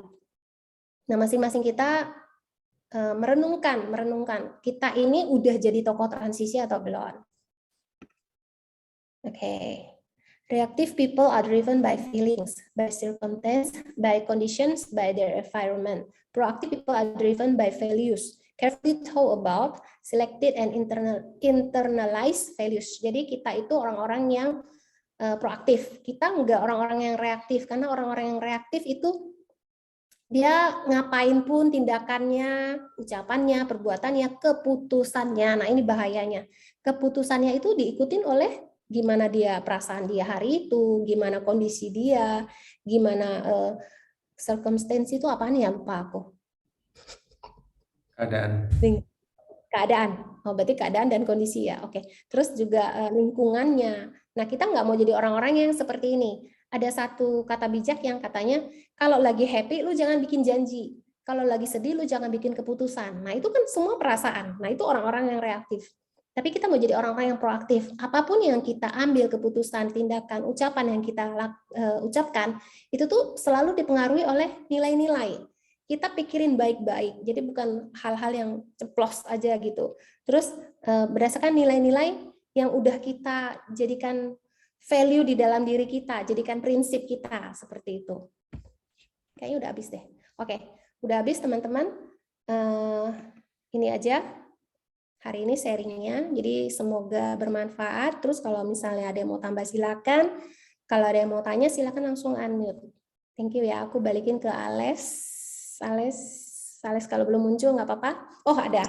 Speaker 2: Nah, masing-masing kita merenungkan, kita ini udah jadi tokoh transisi atau belum. Oke. Reactive people are driven by feelings, by circumstances, by conditions, by their environment. Proactive people are driven by values, carefully thought about, selected and internalized values. Jadi kita itu orang-orang yang proaktif. Kita enggak orang-orang yang reaktif, karena orang-orang yang reaktif itu dia ngapain pun tindakannya, ucapannya, perbuatannya, keputusannya. Nah, ini bahayanya. Keputusannya itu diikutin oleh gimana dia perasaan dia hari itu, gimana kondisi dia, gimana circumstance itu apaan ya, lupa aku. Keadaan. Oh, berarti keadaan dan kondisi ya. Oke. Terus juga lingkungannya. Nah, kita nggak mau jadi orang-orang yang seperti ini. ada satu kata bijak yang katanya kalau lagi happy lu jangan bikin janji, kalau lagi sedih lu jangan bikin keputusan. Nah itu kan semua perasaan. Nah itu orang-orang yang reaktif. Tapi kita mau jadi orang-orang yang proaktif. Apapun yang kita ambil keputusan, tindakan, ucapan yang kita ucapkan itu tuh selalu dipengaruhi oleh nilai-nilai. Kita pikirin baik-baik. Jadi bukan hal-hal yang ceplos aja gitu. Terus berdasarkan nilai-nilai yang udah kita jadikan value di dalam diri kita, jadikan prinsip kita seperti itu. Kayaknya udah habis deh. Oke, udah habis teman-teman. Ini aja hari ini sharingnya. Jadi semoga bermanfaat. Terus kalau misalnya ada yang mau tambah silakan. Kalau ada yang mau tanya silakan langsung unmute. Thank you ya. Aku balikin ke Ales. Ales kalau belum muncul nggak apa-apa. Oh ada.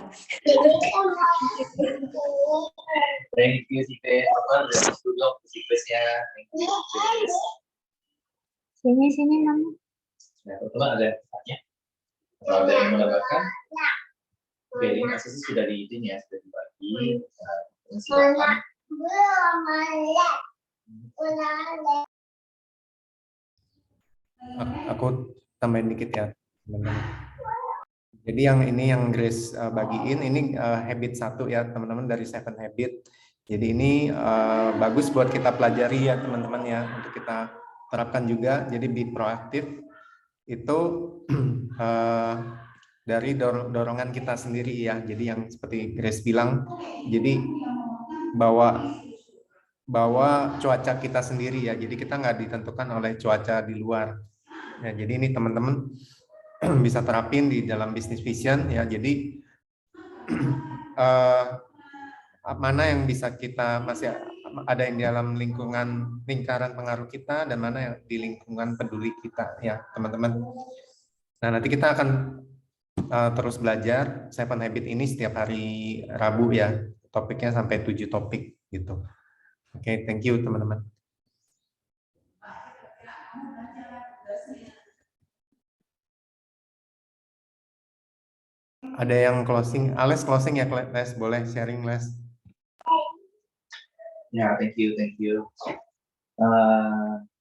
Speaker 5: Thank you si Chris. Apa dari studio si Chrisnya? Thank you.
Speaker 6: Sini Mama.
Speaker 5: Nah, teman-teman ada yang tanya? Kalau ada yang menambahkan? Oke, ini kasusnya sudah di ini ya, sudah dibagi. Silakan.
Speaker 3: Aku tambahin dikit ya, teman-teman. Jadi yang ini yang Grace bagiin ini habit 1 ya teman-teman dari 7 habit. Jadi ini bagus buat kita pelajari ya teman-teman ya, untuk kita terapkan juga. Jadi be proaktif itu dari dorongan kita sendiri ya. Jadi yang seperti Grace bilang, jadi bawa cuaca kita sendiri ya. Jadi kita nggak ditentukan oleh cuaca di luar. Ya, jadi ini teman-teman bisa terapin di dalam business vision ya. Jadi mana yang bisa kita masih ada yang di dalam lingkaran pengaruh kita dan mana yang di lingkungan peduli kita ya teman-teman. Nah nanti kita akan terus belajar 7 habit ini setiap hari Rabu ya. Topiknya sampai 7 topik gitu. Oke, thank you teman-teman. Ada yang closing? Ales closing ya, Les? Boleh sharing, Les?
Speaker 5: Ya, thank you.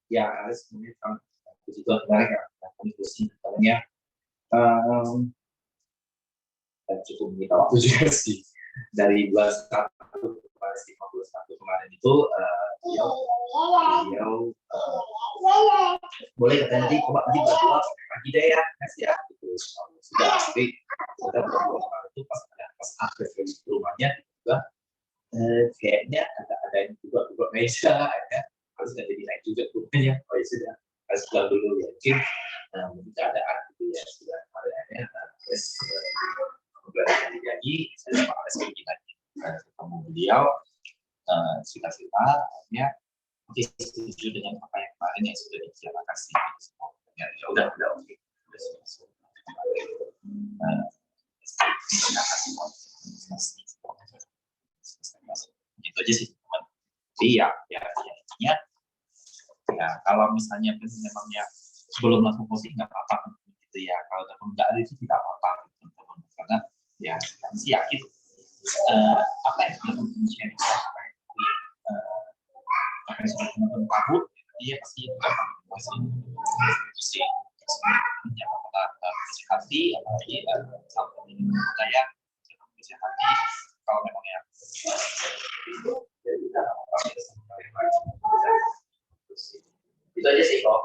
Speaker 5: Ya, Alex sebenarnya kan begitu menarik ya, diskusi katanya. Dan cukup menyita waktu juga sih. Dari bulan 1 kemarin 51 kemarin itu beliau boleh katanya nanti coba nanti berdua lagi deh ya, gitu. Sudah tapi kita berdua kemarin itu pas akhir rumahnya juga kayaknya ada yang buka meja ya, harus nggak jadi naik juga rumahnya. Oh ya sudah, harus pulang dulu ya mungkin keadaan gitu ya sudah akhirnya terus belajar lagi saya sama Alex lagi ketemu beliau cerita akhirnya oke setuju dengan apa yang kemarin yang sudah dibicarakan sih ya udah oke gitu aja sih teman. Jadi ya intinya ya kalau misalnya memangnya belum langsung posting nggak apa-apa gitu ya, kalau nggak ada itu tidak apa-apa teman-teman, karena ya kami sih yakin apa yang teman-teman share apa yang sudah teman-teman tahu dia pasti pasti yang hati apalagi sampai ini saya hati kalau memang ya itu aja sih kok.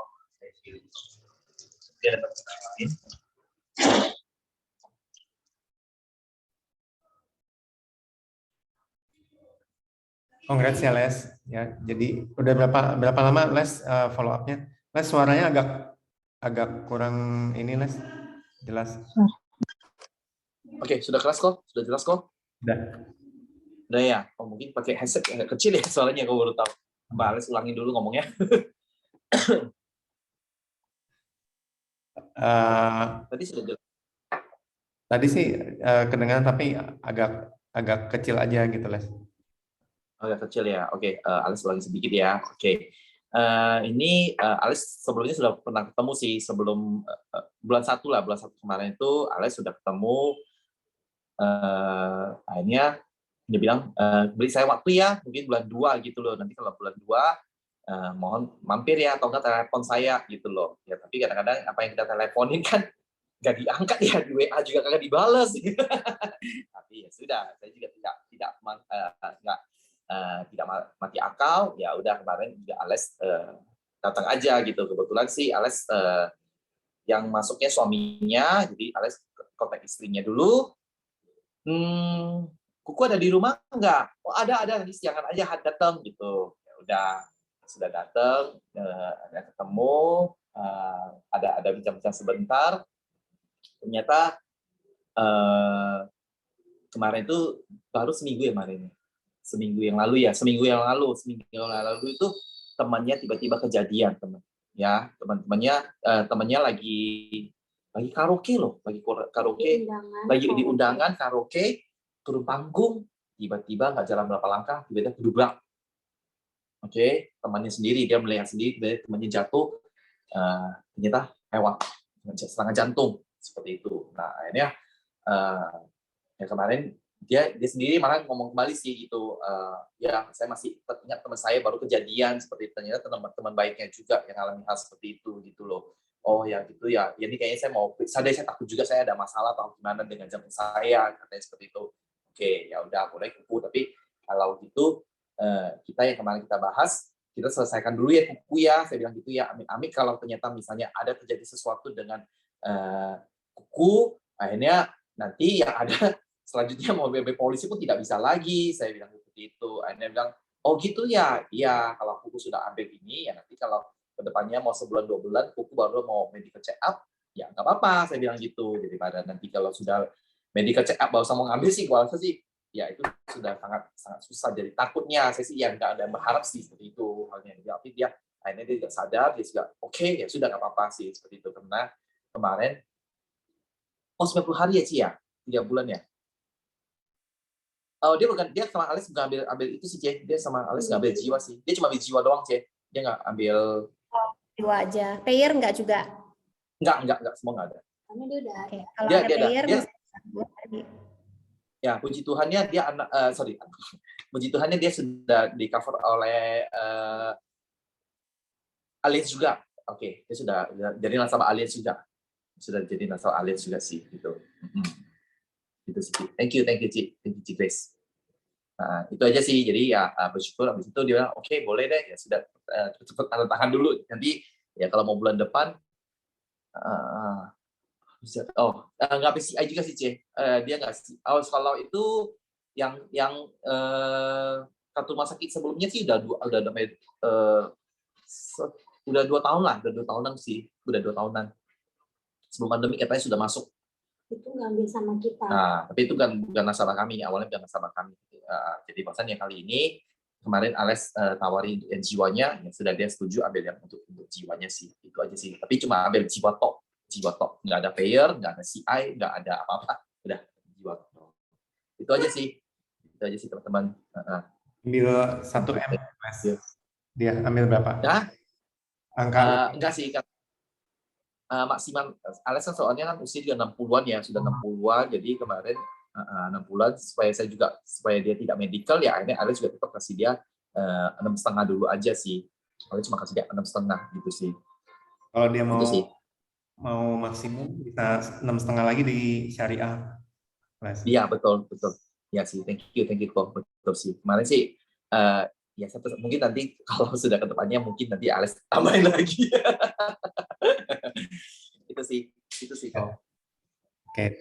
Speaker 5: Dia dapat lain.
Speaker 3: Congrats ya Les. Ya, jadi udah berapa lama Les follow up-nya? Les suaranya agak kurang ini Les. Jelas.
Speaker 5: Oke, sudah keras kok? Sudah jelas kok? Udah ya. Oh, mungkin pakai headset agak kecil ya suaranya, aku baru tahu. Mbak Ales ulangin dulu ngomongnya. Tadi sudah jelas.
Speaker 3: Tadi sih kedengaran tapi agak kecil aja gitu Les.
Speaker 5: Agak kecil ya. Oke, Ales ulangi sedikit ya. Oke. Ini Ales sebelumnya sudah pernah ketemu sih sebelum bulan 1 kemarin itu Ales sudah ketemu. Akhirnya dia bilang beri saya waktu ya, mungkin bulan 2 gitu loh. Nanti kalau bulan 2 mohon mampir ya atau enggak telepon saya gitu loh. Ya tapi kadang-kadang apa yang kita teleponin kan nggak diangkat ya, di WA juga kagak dibales. Tapi ya sudah, saya juga tidak mati akal. Ya udah kemarin juga Ales datang aja gitu. Kebetulan sih Ales yang masuknya suaminya, jadi Ales kontak istrinya dulu. Kuku ada di rumah enggak? Oh ada, nanti siangan aja datang gitu. Ya udah, sudah datang, ada ketemu, ada bincang-bincang sebentar. Ternyata kemarin itu baru seminggu yang lalu itu temannya tiba-tiba kejadian, teman. Ya, temannya lagi karaoke loh, lagi di undangan karaoke, turun panggung, tiba-tiba nggak jalan berapa langkah, tiba-tiba kedubrak. Oke, temannya sendiri, dia melihat sendiri, temannya jatuh, ternyata lewat serangan jantung seperti itu. Nah, akhirnya ya kemarin dia sendiri malah ngomong kembali sih gitu, ya saya masih ingat teman saya baru kejadian seperti itu, ternyata teman baiknya juga yang alami hal seperti itu gitu loh. Oh ya gitu ya, ini kayaknya saya takut juga saya ada masalah atau gimana dengan jantung saya, katanya seperti itu. Oke, ya udah boleh kuku, tapi kalau gitu kita yang kemarin kita bahas, kita selesaikan dulu ya kuku ya, saya bilang gitu ya, amit-amit kalau ternyata misalnya ada terjadi sesuatu dengan kuku, akhirnya nanti yang ada selanjutnya mau BB polisi pun tidak bisa lagi, saya bilang seperti itu. Akhirnya bilang, oh gitu ya, iya kalau kuku sudah ambil ini, ya nanti kalau kedepannya mau sebulan 2 bulan, kuku baru mau medical check up, ya nggak apa-apa, saya bilang gitu. Daripada nanti kalau sudah medical check up baru sama ngambil sih, gua rasa sih, ya itu sudah sangat susah. Jadi takutnya saya sih yang nggak ada berharap sih seperti itu halnya. Tapi dia akhirnya dia tidak sadar, dia juga oke, ya sudah nggak apa-apa sih seperti itu. Karena kemarin 90 hari ya Ci ya, 3 bulan ya. Oh dia sama Alex nggak ambil itu sih Ci. Dia sama Alex nggak ambil jiwa sih. Dia cuma ambil jiwa doang Ci. Dia nggak ambil
Speaker 2: jiwa aja. Payer nggak juga?
Speaker 5: Nggak semua nggak ada.
Speaker 2: Karena dia udah. Okay. Kalau ada payer
Speaker 5: ya puji Tuhannya dia puji Tuhannya dia sudah di cover oleh Allianz juga. Oke, dia sudah jadi nasabah Allianz juga. Sudah jadi nasabah Allianz juga sih gitu. Gitu sih. Thank you Ci. Thank you Ci Grace. Nah, itu aja sih. Jadi ya bersyukur habis itu dia bilang oke, boleh deh. Ya sudah cepat tanda tangan dulu. Nanti ya kalau mau bulan depan nggak PCI juga sih C. Dia nggak kalau itu yang kartu rumah sakit sebelumnya sih udah 2 tahun lah, udah 2 tahunan sih, udah 2 tahunan sebelum pandemi katanya sudah masuk.
Speaker 6: Itu ngambil sama kita.
Speaker 5: Nah, tapi itu kan bukan nasabah kami, awalnya bukan nasabah kami. Jadi bahasanya kali ini kemarin Alex tawari yang jiwanya, yang sudah dia setuju ambil yang untuk jiwanya sih, itu aja sih. Tapi cuma ambil jiwa tok, nggak ada payer, nggak ada CI, nggak ada apa-apa, udah jiwa tok. Itu aja sih teman-teman.
Speaker 3: Ambil 1 M, Mas. Dia ambil berapa?
Speaker 5: Nah,
Speaker 3: angka
Speaker 5: enggak sih kan. Maksimal Alex kan soalnya kan usia juga 60-an ya, sudah 60-an, jadi kemarin 6 bulan supaya dia tidak medical ya, akhirnya Alex juga tetap kasih dia 6,5 dulu aja sih. Alex cuma kasih dia 6,5 gitu sih.
Speaker 3: Kalau dia
Speaker 5: gitu
Speaker 3: mau maksimum bisa 6,5 lagi di syariah.
Speaker 5: Iya betul. Ya sih, thank you kok, betul sih. Kemarin sih ya mungkin nanti kalau sudah kedepannya mungkin nanti Alex tambahin lagi. itu sih kok.
Speaker 3: Oke.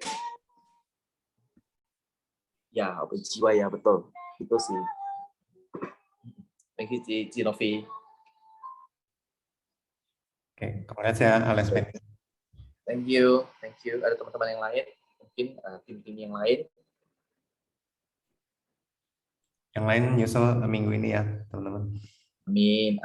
Speaker 5: Ya, open jiwa ya betul. Itu sih. Thank you Ci Novi.
Speaker 3: Oke, congrats ya Alex.
Speaker 5: Thank you. Ada teman-teman yang lain, mungkin tim-tim yang lain.
Speaker 3: Yang lain nyusul minggu ini ya, teman-teman.
Speaker 5: Amin.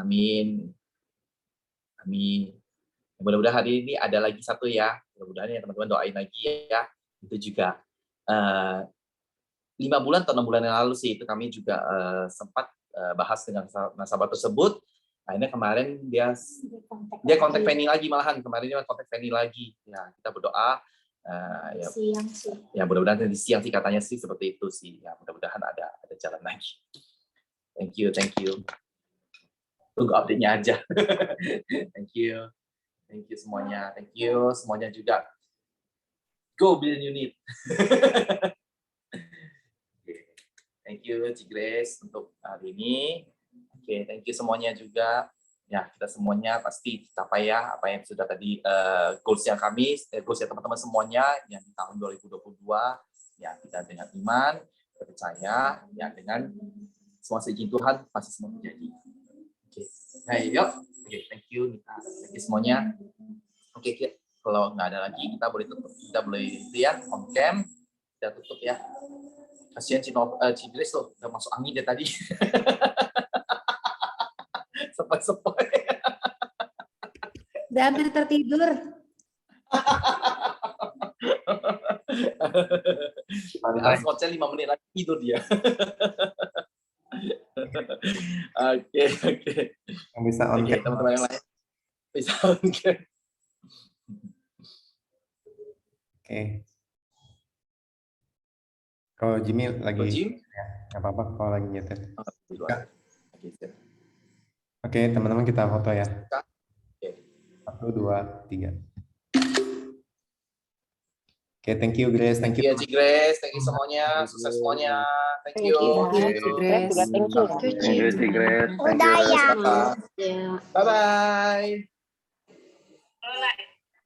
Speaker 5: Mudah-mudahan hari ini ada lagi satu ya. Mudah-mudahan ya teman-teman doain lagi ya. Itu juga 5 bulan atau 6 bulan yang lalu sih itu kami juga sempat bahas dengan nasabah tersebut. Akhirnya kemarin dia kontak Fanny lagi, malahan kemarin dia kontak Fanny lagi. Ya kita berdoa.
Speaker 6: Siang sih.
Speaker 5: Ya mudah-mudahan di siang sih katanya sih seperti itu sih. Ya mudah-mudahan ada jalan lagi. Thank you. tunggu update-nya aja. Thank you semuanya, juga. Go Billion Unit. Thank you Ci Grace untuk hari ini. Oke, thank you semuanya juga. Ya, kita semuanya pasti capai ya apa yang sudah tadi goals-nya kami, goals-nya teman-teman semuanya yang di tahun 2022. Ya, kita dengan iman, percaya, ya dengan semua seizin Tuhan pasti semua terjadi. Oke, hey, yuk. Oke, thank you Nita. Thank you semuanya. Oke, kalau nggak ada lagi kita boleh tutup, kita boleh itu ya on cam, kita tutup ya. Kasihan Ci Grace tuh udah masuk angin dia tadi. Sepoi-sepoi.
Speaker 2: Udah hampir tertidur.
Speaker 5: Harus konser 5 menit lagi tidur dia. Oke.
Speaker 3: Yang bisa on cam.
Speaker 5: Teman-teman yang lain bisa on cam.
Speaker 3: Oke. Kalau Jimmy lagi,
Speaker 5: Jim?
Speaker 3: ya, nggak apa-apa kalau lagi nyetir. Oke,
Speaker 5: Oke.
Speaker 3: teman-teman kita foto ya.
Speaker 5: Oke.
Speaker 3: 1, 2, 3. Oke, thank you Grace, thank you.
Speaker 5: Ci Grace, thank you semuanya, sukses semuanya. Thank you.
Speaker 4: Grace juga thank you.
Speaker 1: Thank you, Ci Grace. Thank you,
Speaker 6: Udah
Speaker 1: Res.
Speaker 6: ya.
Speaker 5: Bye bye.